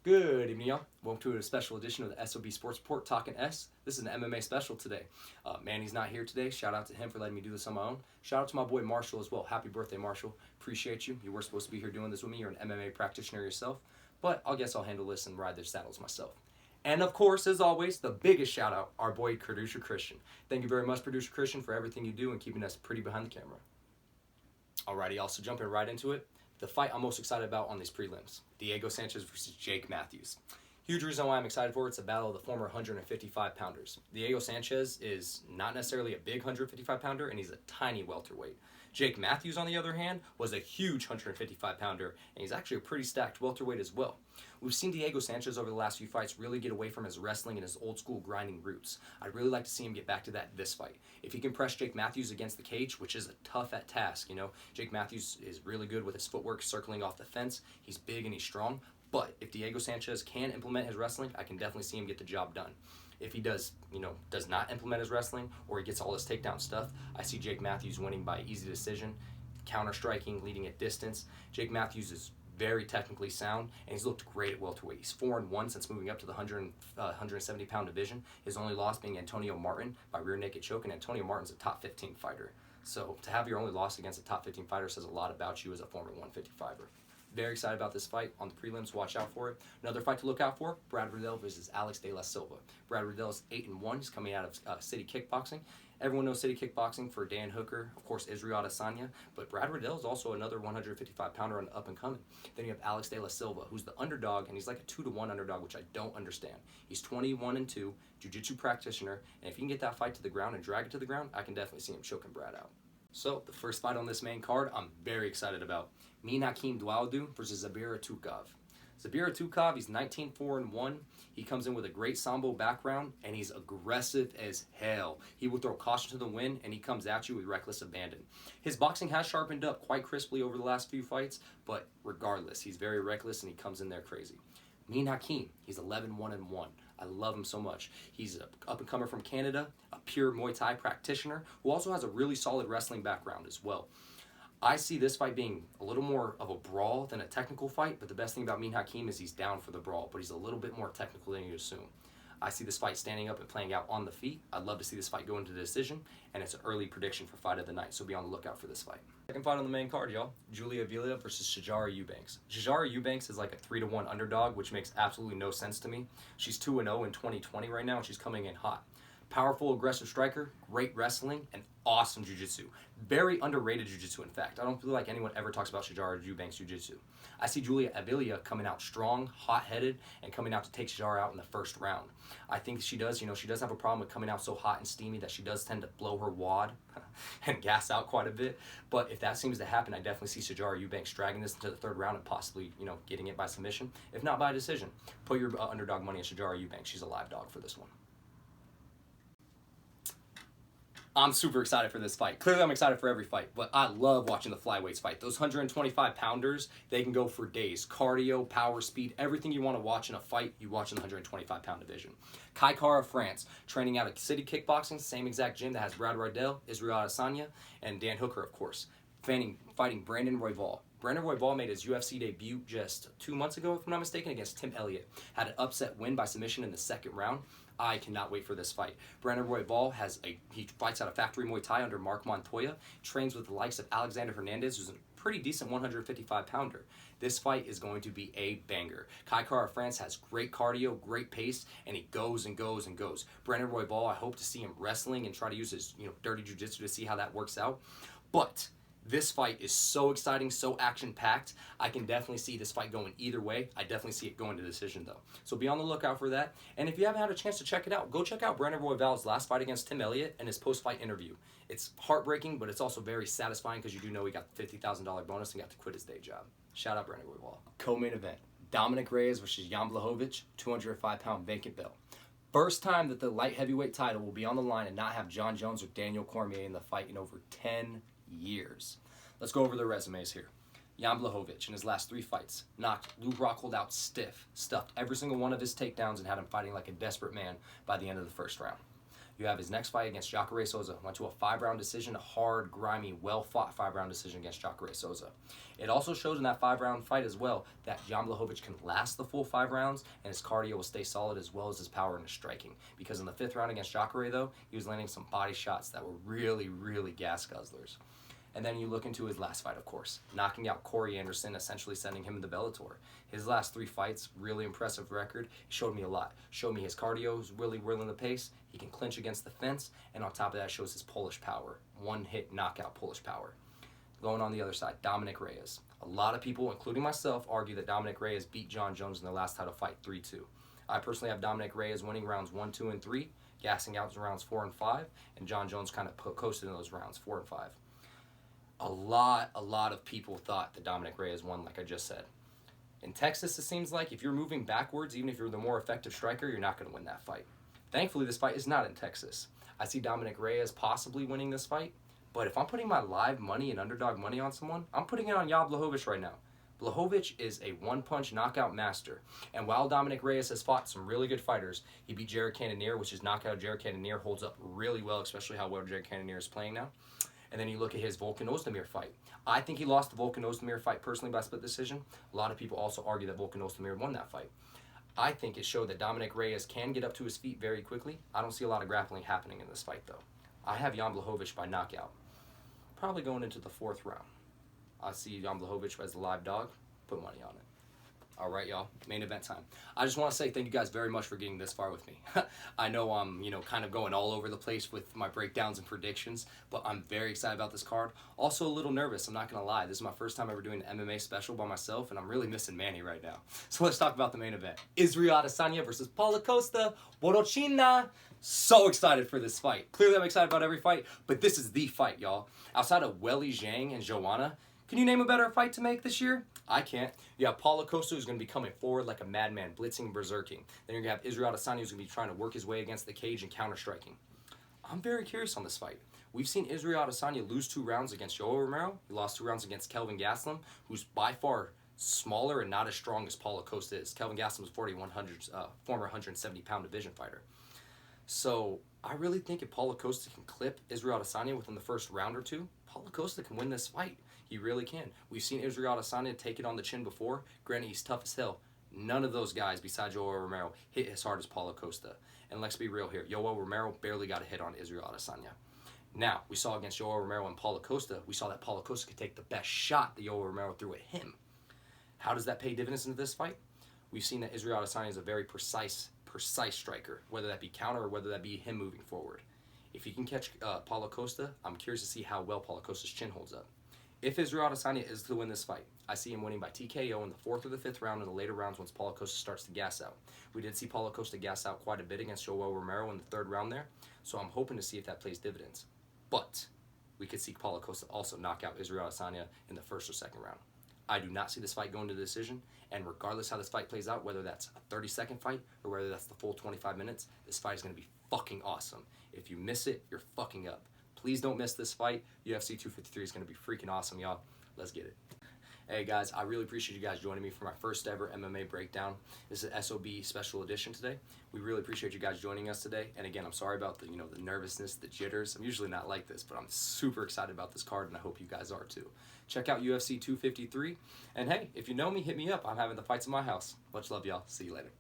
Good evening, y'all. Welcome to a special edition of the S.O.B Sports Report Talking S. This is an MMA special today. Manny's not here today. Shout out to him for letting me do this on my own. Shout out to my boy Marshall as well. Happy birthday, Marshall. Appreciate you. You were supposed to be here doing this with me. You're an MMA practitioner yourself. But I guess I'll handle this and ride their saddles myself. And of course, as always, the biggest shout out, our boy Producer Christian. Thank you very much, Producer Christian, for everything you do and keeping us pretty behind the camera. Alrighty, also jumping right into it. The fight I'm most excited about on these prelims, Diego Sanchez versus Jake Matthews. Huge reason why I'm excited for it's a battle of the former 155 pounders. Diego Sanchez is not necessarily a big 155 pounder, and he's a tiny welterweight. Jake Matthews, on the other hand, was a huge 155 pounder, and he's actually a pretty stacked welterweight as well. We've seen Diego Sanchez over the last few fights really get away from his wrestling and his old school grinding roots. I'd really like to see him get back to that this fight. If he can press Jake Matthews against the cage, which is a tough at task, Jake Matthews is really good with his footwork circling off the fence. He's big and he's strong. But if Diego Sanchez can implement his wrestling, I can definitely see him get the job done. If he does not implement his wrestling or he gets all his takedown stuff, I see Jake Matthews winning by easy decision, counter-striking, leading at distance. Jake Matthews is very technically sound, and he's looked great at welterweight. He's 4-1 since moving up to the 170-pound division. His only loss being Antonio Martin by rear naked choke, and Antonio Martin's a top 15 fighter. So to have your only loss against a top 15 fighter says a lot about you as a former 155er. Very excited about this fight on the prelims. Watch out for it. Another fight to look out for, Brad Riddell versus Alex De La Silva. Brad Riddell is 8-1. He's coming out of City Kickboxing. Everyone knows City Kickboxing for Dan Hooker, of course, Israel Adesanya, but Brad Riddell is also another 155-pounder on the up-and-coming. Then you have Alex De La Silva, who's the underdog, and he's like a 2-1 underdog, which I don't understand. He's 21-2, jiu-jitsu practitioner, and if he can get that fight to the ground and drag it to the ground, I can definitely see him choking Brad out. So, the first fight on this main card, I'm very excited about. Hakeem Dawodu versus Zabira Tukov. Zabira Tukov, he's 19-4-1. He comes in with a great sambo background, and he's aggressive as hell. He will throw caution to the wind, and he comes at you with reckless abandon. His boxing has sharpened up quite crisply over the last few fights, but regardless, he's very reckless, and he comes in there crazy. Hakeem, he's 11-1-1. I love him so much. He's an up-and-comer from Canada, a pure Muay Thai practitioner, who also has a really solid wrestling background as well. I see this fight being a little more of a brawl than a technical fight, but the best thing about Hakeem is he's down for the brawl, but he's a little bit more technical than you assume. I see this fight standing up and playing out on the feet. I'd love to see this fight go into the decision, and it's an early prediction for fight of the night, so be on the lookout for this fight. Second fight on the main card, y'all. Julia Avila versus Shajara Eubanks. Shajara Eubanks is like a 3-1 underdog, which makes absolutely no sense to me. She's 2-0 in 2020 right now, and she's coming in hot. Powerful, aggressive striker, great wrestling, and awesome jiu-jitsu. Very underrated jiu-jitsu, in fact. I don't feel like anyone ever talks about Shajara Eubanks jiu-jitsu. I see Julia Avila coming out strong, hot-headed, and coming out to take Shajara out in the first round. I think she does, she does have a problem with coming out so hot and steamy that she does tend to blow her wad and gas out quite a bit. But if that seems to happen, I definitely see Shajara Eubanks dragging this into the third round and possibly, getting it by submission. If not by decision, put your underdog money on Shajara Eubanks. She's a live dog for this one. I'm super excited for this fight. Clearly, I'm excited for every fight, but I love watching the flyweights fight. Those 125-pounders, they can go for days. Cardio, power, speed, everything you want to watch in a fight, you watch in the 125-pound division. Kai Kara France, training out of City Kickboxing, same exact gym that has Brad Riddell, Israel Adesanya, and Dan Hooker, of course, fighting Brandon Royval. Brandon Royval made his UFC debut just 2 months ago, if I'm not mistaken, against Tim Elliott. Had an upset win by submission in the second round. I cannot wait for this fight. Brandon Royval he fights out of Factory Muay Thai under Mark Montoya, trains with the likes of Alexander Hernandez, who's a pretty decent 155-pounder. This fight is going to be a banger. Kai Kara France has great cardio, great pace, and he goes and goes and goes. Brandon Royval, I hope to see him wrestling and try to use his dirty jiu-jitsu to see how that works out. But this fight is so exciting, so action-packed. I can definitely see this fight going either way. I definitely see it going to decision, though. So be on the lookout for that. And if you haven't had a chance to check it out, go check out Brandon Royval's last fight against Tim Elliott and his post-fight interview. It's heartbreaking, but it's also very satisfying because you do know he got the $50,000 bonus and got to quit his day job. Shout out Brandon Royval. Co-main event, Dominick Reyes versus Jan Blachowicz, 205-pound vacant belt. First time that the light heavyweight title will be on the line and not have John Jones or Daniel Cormier in the fight in over 10 years. Let's go over their resumes here. Jan Blachowicz, in his last 3 fights, knocked Lou Rockhold out stiff, stuffed every single one of his takedowns, and had him fighting like a desperate man by the end of the first round. You have his next fight against Jacare Souza. Went to a 5-round decision, a hard, grimy, well-fought 5-round decision against Jacare Souza. It also shows in that 5-round fight as well that Jan Blachowicz can last the full 5 rounds and his cardio will stay solid as well as his power and his striking. Because in the 5th round against Jacare, though, he was landing some body shots that were really, really gas guzzlers. And then you look into his last fight, of course, knocking out Corey Anderson, essentially sending him into Bellator. His last 3 fights, really impressive record. Showed me a lot. Showed me his cardio is really willing the pace. He can clinch against the fence, and on top of that, shows his Polish power. One-hit knockout Polish power. Going on the other side, Dominick Reyes. A lot of people, including myself, argue that Dominick Reyes beat Jon Jones in their last title fight 3-2. I personally have Dominick Reyes winning rounds 1, 2, and 3, gassing out in rounds 4 and 5, and Jon Jones kind of coasted in those rounds 4 and 5. A lot of people thought that Dominick Reyes won, like I just said. In Texas, it seems like if you're moving backwards, even if you're the more effective striker, you're not going to win that fight. Thankfully, this fight is not in Texas. I see Dominick Reyes possibly winning this fight, but if I'm putting my live money and underdog money on someone, I'm putting it on Jan Blachowicz right now. Blachowicz is a one-punch knockout master, and while Dominick Reyes has fought some really good fighters, he beat Jared Cannonier, which is knockout. Jared Cannonier holds up really well, especially how well Jared Cannonier is playing now. And then you look at his Volkan Ozdemir fight. I think he lost the Volkan Ozdemir fight personally by split decision. A lot of people also argue that Volkan Ozdemir won that fight. I think it showed that Dominick Reyes can get up to his feet very quickly. I don't see a lot of grappling happening in this fight, though. I have Jan Blachowicz by knockout. Probably going into the 4th round. I see Jan Blachowicz as the live dog. Put money on it. All right, y'all. Main event time. I just want to say thank you guys very much for getting this far with me. I know I'm, kind of going all over the place with my breakdowns and predictions, but I'm very excited about this card. Also a little nervous, I'm not going to lie. This is my first time ever doing an MMA special by myself, and I'm really missing Manny right now. So let's talk about the main event. Israel Adesanya versus Paulo Costa, Borochina. So excited for this fight. Clearly I'm excited about every fight, but this is the fight, y'all. Outside of Weili Zhang and Joanna, can you name a better fight to make this year? I can't. You have Paulo Costa, who's going to be coming forward like a madman, blitzing, berserking. Then you're going to have Israel Adesanya, who's going to be trying to work his way against the cage and counter-striking. I'm very curious on this fight. We've seen Israel Adesanya lose 2 rounds against Yoel Romero. He lost 2 rounds against Kelvin Gastelum, who's by far smaller and not as strong as Paulo Costa is. Kelvin Gastelum is former 170-pound division fighter. So I really think if Paulo Costa can clip Israel Adesanya within the first round or 2, Paulo Costa can win this fight. He really can. We've seen Israel Adesanya take it on the chin before. Granted, he's tough as hell. None of those guys, besides Yoel Romero, hit as hard as Paulo Costa. And let's be real here. Yoel Romero barely got a hit on Israel Adesanya. Now, we saw against Yoel Romero and Paulo Costa, we saw that Paulo Costa could take the best shot that Yoel Romero threw at him. How does that pay dividends into this fight? We've seen that Israel Adesanya is a very precise striker, whether that be counter or whether that be him moving forward. If he can catch Paulo Costa, I'm curious to see how well Paulo Costa's chin holds up. If Israel Adesanya is to win this fight, I see him winning by TKO in the 4th or the 5th round in the later rounds once Paulo Costa starts to gas out. We did see Paulo Costa gas out quite a bit against Yoel Romero in the 3rd round there, so I'm hoping to see if that plays dividends. But we could see Paulo Costa also knock out Israel Adesanya in the 1st or 2nd round. I do not see this fight going to the decision, and regardless how this fight plays out, whether that's a 30-second fight or whether that's the full 25 minutes, this fight is going to be fucking awesome. If you miss it, you're fucking up. Please don't miss this fight. UFC 253 is going to be freaking awesome, y'all. Let's get it. Hey guys, I really appreciate you guys joining me for my first ever MMA breakdown. This is an S.O.B special edition today. We really appreciate you guys joining us today. And again, I'm sorry about the the nervousness, the jitters. I'm usually not like this, but I'm super excited about this card, and I hope you guys are too. Check out UFC 253. And hey, if you know me, hit me up. I'm having the fights in my house. Much love, y'all. See you later.